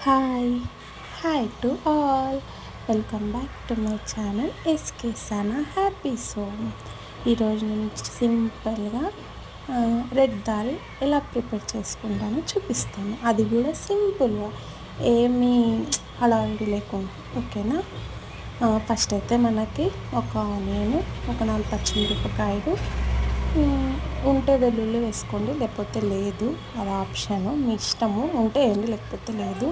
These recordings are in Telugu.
Hi hi to all, welcome back to my channel SK Sana happy సోమ్. ఈరోజు నేను సింపుల్గా రెడ్ దాల్ ఎలా ప్రిపేర్ చేసుకుంటానో చూపిస్తాను. అది కూడా సింపుల్గా, ఏమీ హడావిడి లేకుండా. ఓకేనా? ఫస్ట్ అయితే మనకి ఒక ఆనియన్, ఒక 4 పచ్చిమిరపకాయలు, ఉంటే వెల్లుల్లి వేసుకోండి, లేకపోతే లేదు, అది ఆప్షను, మీ ఇష్టము. ఉంటే వేయండి, లేకపోతే లేదు.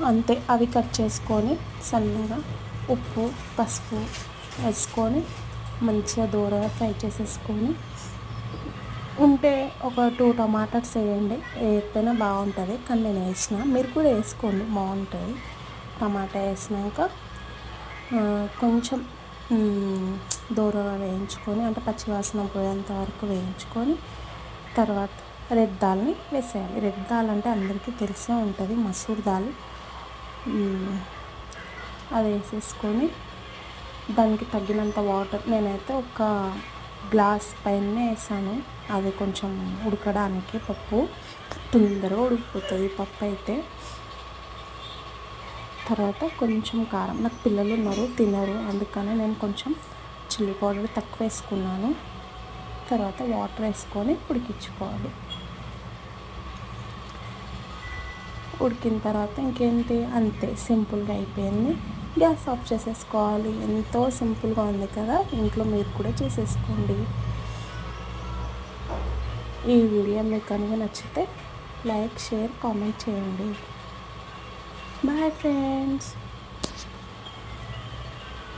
అంతే. అవి కట్ చేసుకొని సన్నగా ఉప్పు పసుపు వేసుకొని మంచిగా దూరగా ఫ్రై చేసేసుకొని, ఉంటే ఒక 2 టమాటాస్ వేయండి. వేయకపోయినా బాగుంటుంది, కానీ నేను వేసిన, మీరు కూడా వేసుకోండి, బాగుంటుంది. టమాటా వేసినాక కొంచెం దూరగా వేయించుకొని, అంటే పచ్చివాసన పోయేంత వరకు వేయించుకొని, తర్వాత రెడ్ దాల్ని వేసేయాలి. రెడ్ దాల్ అంటే అందరికీ తెలిసే ఉంటుంది, మసూర్ దాల్. అది వేసేసుకొని దానికి తగినంత వాటర్, నేనైతే ఒక గ్లాస్ పైన వేసాను. అది కొంచెం ఉడకడానికి, పప్పు తొందరగా ఉడికిపోతుంది పప్పు అయితే. తర్వాత కొంచెం కారం, నాకు పిల్లలు ఉన్నారు తినరు, అందుకని నేను కొంచెం చిల్లీ పౌడర్ తక్కువ వేసుకున్నాను. తర్వాత వాటర్ వేసుకొని ఉడికించుకోవాలి. ఉడికిన తర్వాత ఇంకేంటి, అంతే, సింపుల్గా అయిపోయింది. గ్యాస్ ఆఫ్ చేసేసుకోవాలి. ఎంతో సింపుల్గా ఉంది కదా, ఇంట్లో మీరు కూడా చేసేసుకోండి. ఈ వీడియో మీకు కనుక నచ్చితే లైక్, షేర్, కామెంట్ చేయండి. Bye friends.